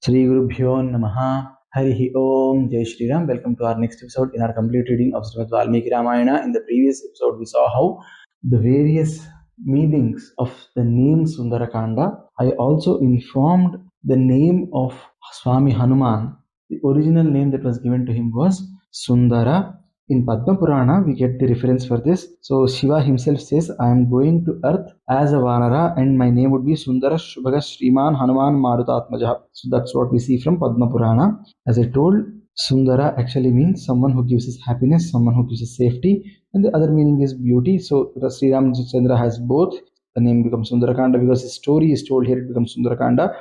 Shri Gurubhyo Namaha. Harihi Om. Jai Shri Ram. Welcome to our next episode in our complete reading of Srimad Valmiki Ramayana. In the previous episode, we saw how the various meanings of the name Sundara Kanda. I also informed the name of Swami Hanuman. The original name that was given to him was Sundara. In Padma Purana, we get the reference for this. So Shiva himself says, I am going to earth as a Vanara and my name would be Sundara Shubhaga Shriman Hanuman Marutatmaja. So that's what we see from Padma Purana. As I told, Sundara actually means someone who gives us happiness, someone who gives us safety, and the other meaning is beauty. So Sri Ramchandra has both. The name becomes SundaraKanda because his story is told here, it becomes SundaraKanda.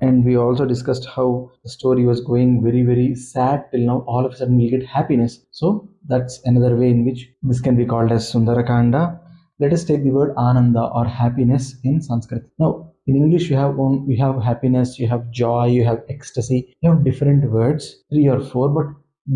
And we also discussed how the story was going very sad till now all of a sudden we get happiness. So that's another way in which this can be called as Sundarakanda. Let us take the word Ananda or happiness in Sanskrit. Now in English you have happiness, you have joy, you have ecstasy, you have different words, 3 or 4, but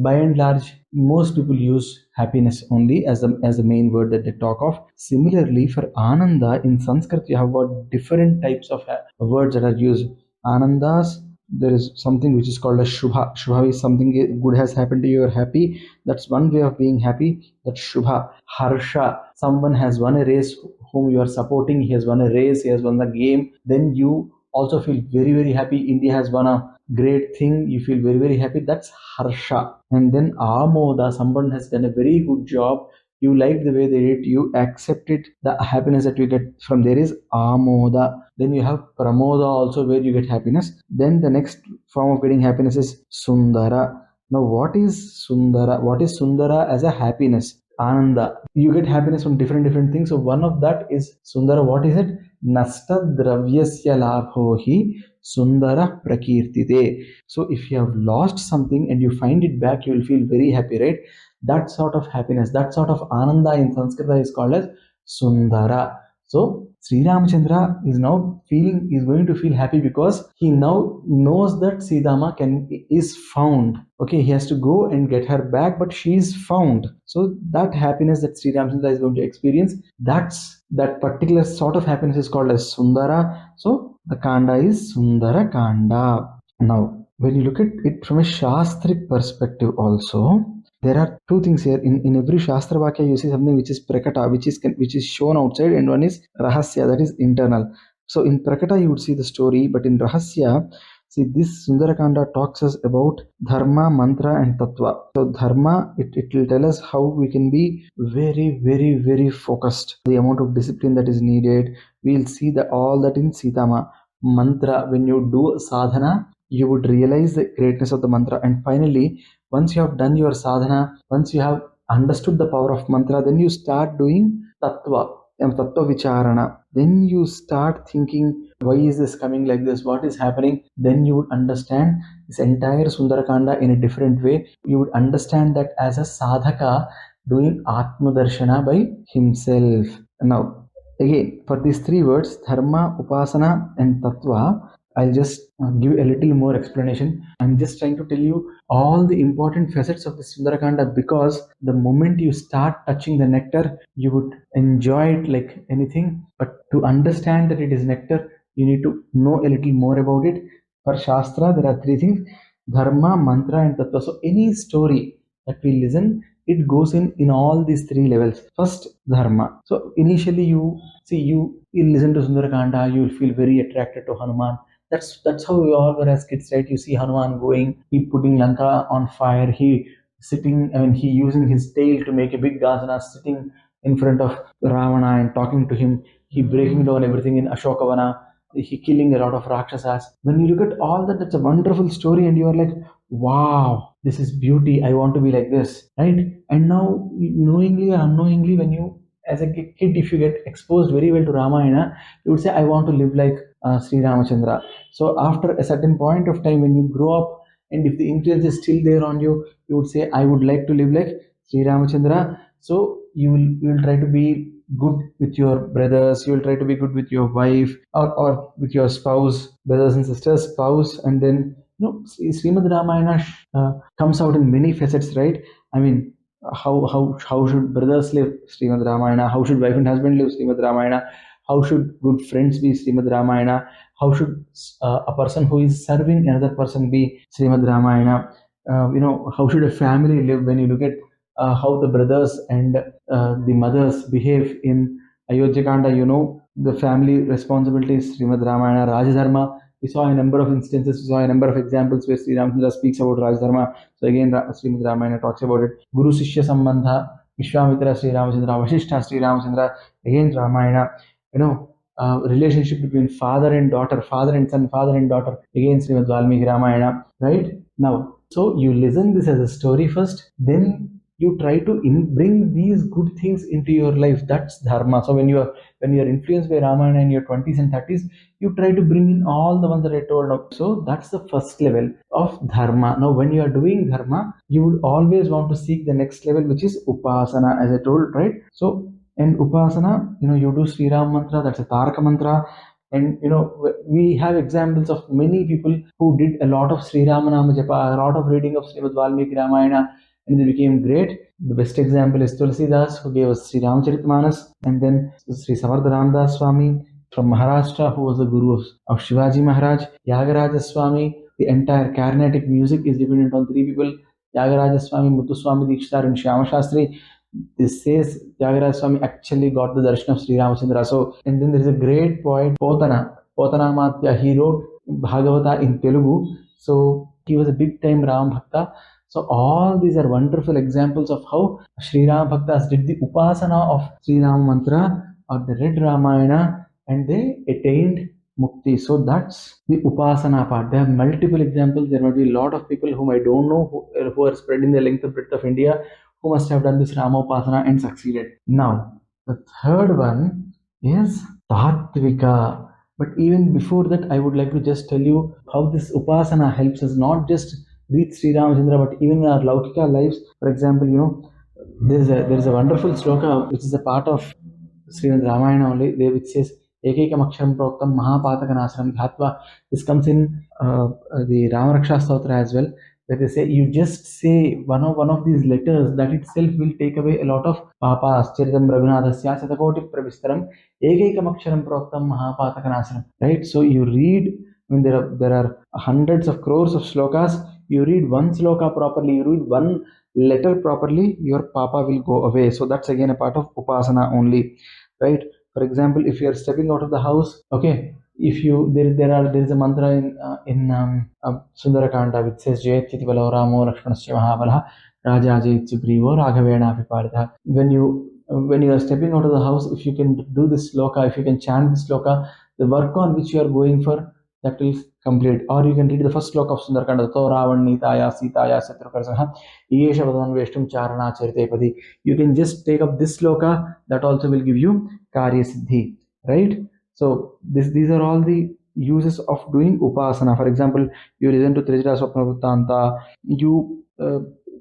by and large most people use happiness only as the main word that they talk of. Similarly for Ananda in Sanskrit you have got different types of words that are used. Anandas, there is something which is called a Shubha. Shubha is something good has happened to you, you're happy. That's one way of being happy. That's Shubha. Harsha, someone has won a race whom you are supporting, he has won a race, he has won the game, then you also feel very happy. India has won a great thing, you feel very happy. That's Harsha. And then Amoda, someone has done a very good job, you like the way they did, you accepted the happiness that you get from there is Amoda. Then you have Pramoda also where you get happiness. Then the next form of getting happiness is Sundara. Now what is Sundara? What is Sundara as a happiness? Ananda. You get happiness from different things. So one of that is Sundara. What is it? Nasta dravyasya labhohi Sundara prakirtite. So if you have lost something and you find it back, you will feel very happy, right? That sort of happiness, that sort of Ananda in Sanskrit is called as Sundara. So Sri Ramchandra is going to feel happy because he now knows that Sitama is found. Okay, he has to go and get her back, but she is found. So that happiness that Sri Ramchandra is going to experience, that particular sort of happiness is called as Sundara. So the Kanda is Sundara Kanda. Now, when you look at it from a Shastric perspective also, there are two things here. In every Shastra Vakya, you see something which is Prakata, which is shown outside, and one is Rahasya, that is internal. So in Prakata, you would see the story, but in Rahasya, see this Sundarakanda talks us about Dharma, Mantra, and Tattva. So Dharma, it will tell us how we can be very focused, the amount of discipline that is needed. We'll see all that in Sitama. Mantra, when you do sadhana, you would realize the greatness of the mantra. And finally, once you have done your sadhana, once you have understood the power of mantra, then you start doing tattva vicharana. Then you start thinking, why is this coming like this? What is happening? Then you would understand this entire Sundarakanda in a different way. You would understand that as a sadhaka doing Atma Darshana by himself. Now, again, for these 3 words, Dharma, Upasana, and Tattva, I'll just give a little more explanation. I'm just trying to tell you all the important facets of the Sundarakanda because the moment you start touching the nectar, you would enjoy it like anything. But to understand that it is nectar, you need to know a little more about it. For Shastra, there are 3 things: Dharma, Mantra, and Tattva. So any story that we listen, it goes in all these 3 levels. First, Dharma. So initially you listen to Sundarakanda, you will feel very attracted to Hanuman. That's how we all were as kids, right? You see Hanuman going, he putting Lanka on fire, he using his tail to make a big gazana, sitting in front of Ravana and talking to him, he breaking down everything in Ashokavana, he killing a lot of Rakshasas. When you look at all that, that's a wonderful story and you are like, wow, this is beauty, I want to be like this, right? And now, knowingly or unknowingly, when you, as a kid, if you get exposed very well to Ramayana, you would say, I want to live like Sri Ramachandra. So after a certain point of time, when you grow up, and if the influence is still there on you, you would say, I would like to live like Sri Ramachandra. So you will try to be good with your brothers, you will try to be good with your wife or with your spouse, brothers and sisters, spouse, and then Srimad Ramayana comes out in many facets, right? I mean, how should brothers live Srimad Ramayana? How should wife and husband live Srimad Ramayana? how should good friends be Srimad Ramayana, how should a person who is serving another person be Srimad Ramayana, how should a family live. When you look at how the brothers and the mothers behave in Ayodhya Kanda, the family responsibilities, Srimad Ramayana, Rajadharma. We saw a number of instances, we saw a number of examples where Sri Ramchandra speaks about Rajadharma. So again, Srimad Ramayana talks about it. Guru Sishya Sambandha, Vishwamitra Sri Ramachandra, Vasishtha Sri Ramachandra, again Ramayana. Relationship between father and daughter, father and son, father and daughter, again Srimad Valmiki Ramayana, right? Now, so you listen this as a story first, then you try to bring these good things into your life. That's dharma. So when you are influenced by Ramayana in your 20s and 30s, you try to bring in all the ones that I told of. So that's the first level of dharma. Now when you are doing dharma, you would always want to seek the next level, which is upasana, as I told, right? So in upasana, you do Sri Ram mantra, that's a Taraka mantra. And we have examples of many people who did a lot of Sri Ramanama Japa, a lot of reading of Srimad Valmiki Ramayana, and they became great. The best example is Tulsidas, who gave us Sri Ramcharitmanas, and then Sri Samartha Ramdas Swami from Maharashtra, who was the guru of Shivaji Maharaj. Yagaraja Swami, the entire Carnatic music is dependent on three people: Yagaraja Swami, Muthuswami Dikshitar, and Shyama Shastri. This says Tyagaraja Swami actually got the darshan of Sri Ramachandra. So, and then there is a great poet, Potana Matya. He wrote Bhagavata in Telugu. So, he was a big time Ram Bhakta. So, all these are wonderful examples of how Sri Ram Bhaktas did the Upasana of Sri Ram Mantra, or they read Ramayana and they attained Mukti. So, that's the Upasana part. There are multiple examples. There might be a lot of people whom I don't know who are spreading the length and breadth of India, who must have done this Ramopasana and succeeded. Now, the third one is Tattvika. But even before that, I would like to just tell you how this Upasana helps us not just reach Sri Ramachandra, but even in our Laukika lives. For example, there is a wonderful sloka which is a part of Srimad Ramayana only, which says Ekekam Aksharam Proktam Mahapatakanasram Dhatva. This comes in the Ramaraksha Stotra as well, where they say you just say one of these letters, that itself will take away a lot of papas. Charitam Raghunadasya Satakoti Pravistaram Ekekam Aksharam Proktam Mahapatakanasram. Right? So you read, when there are hundreds of crores of slokas, you read one sloka properly, you read one letter properly, your papa will go away. So that's again a part of upasana only, right? For example, if you are stepping out of the house, okay, if you there is a mantra in Sundara Kanda which says Jayati Balo Ramo Lakshmanasya Mahabala Raja Jayit Sugrivo Raghavena Viparita. When you are stepping out of the house, if you can do this sloka, if you can chant this sloka, the work on which you are going for, that will complete. Or you can read the first sloka of Sundarakanda, Tato Ravanitaya Sitaya Satrukarsaha Yesha Vadan Veshtum Charana Charitepadi. You can just take up this sloka, that also will give you Karya Siddhi, right? So these are all the uses of doing upasana. For example, you listen to Trijita Swapna Vruttanta,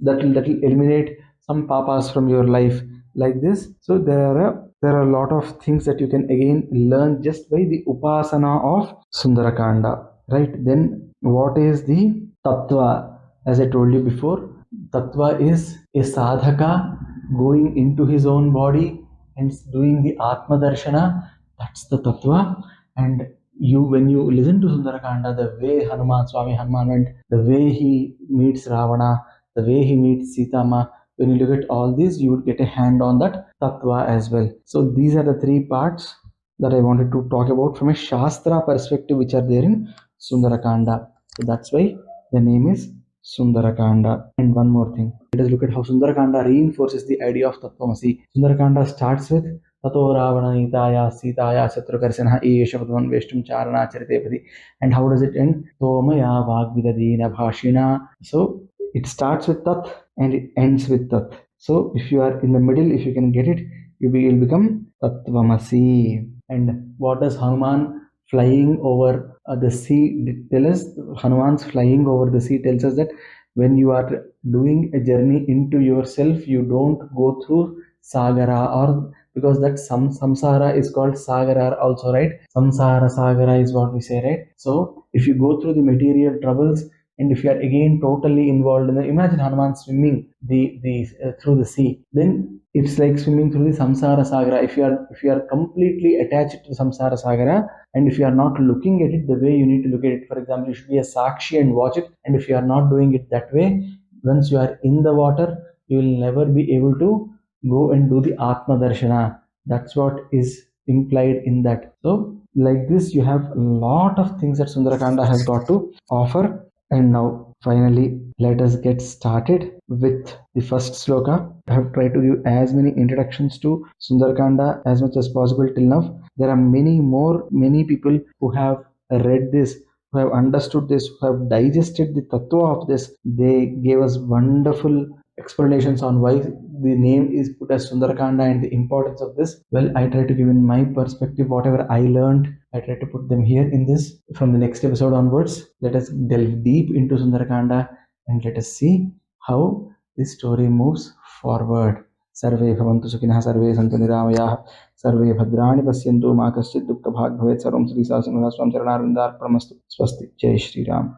that will eliminate some papas from your life, like this. So there are a lot of things that you can again learn just by the upasana of Sundarakanda, right? Then what is the tattva? As I told you before, tattva is a sadhaka going into his own body and doing the atma darshana. That's the tattva. And when you listen to Sundarakanda, the way Swami Hanuman went, the way he meets Ravana, the way he meets Sitama, when you look at all these, you would get a hand on that tattva as well. So these are the three parts that I wanted to talk about from a Shastra perspective, which are there in Sundarakanda. So that's why the name is Sundarakanda. And one more thing, let us look at how Sundarakanda reinforces the idea of Tattvamasi. Sundarakanda starts with Tato Ravanitaya Sitaya Satrukarsana Eshavadvan Veshtum Charana Charitepati. And how does it end? Tomaya Vagvidadina Bhashina. So it starts with Tat and it ends with Tat. So if you are in the middle, if you can get it, you will become Tattvamasi. And what does Hanuman flying over the sea tell us? Hanuman's flying over the sea tells us that when you are doing a journey into yourself, you don't go through Sagara, or because that samsara is called Sagara also, right? Samsara Sagara is what we say, right? So if you go through the material troubles, and if you are again totally involved in the, imagine Hanuman swimming the through the sea, then it's like swimming through the samsara sagara. If you are completely attached to the samsara sagara, and if you are not looking at it the way you need to look at it, for example, you should be a sakshi and watch it, and if you are not doing it that way, once you are in the water, you will never be able to go and do the atma darshana. That's what is implied in that. So like this, you have a lot of things that Sundarakanda has got to offer. And now finally, let us get started with the first sloka. I have tried to give as many introductions to Sundarakanda as much as possible till now. There are many people who have read this, who have understood this, who have digested the tattva of this. They gave us wonderful explanations on why the name is put as Sundarakanda and the importance of this. Well, I try to give in my perspective whatever I learned. I try to put them here in this. From the next episode onwards, let us delve deep into Sundarakanda and let us see how this story moves forward. सर्वे भवन्तु सुखिनः, सर्वे सन्तु निरामयाः, सर्वे भद्राणि पश्यन्तु, मा कश्चित् दुःखभाग् भवेत्. सर्वं श्रीशासनः स्वामी चरणारविन्दार्पणमस्तु. स्वस्ति. जय श्रीराम.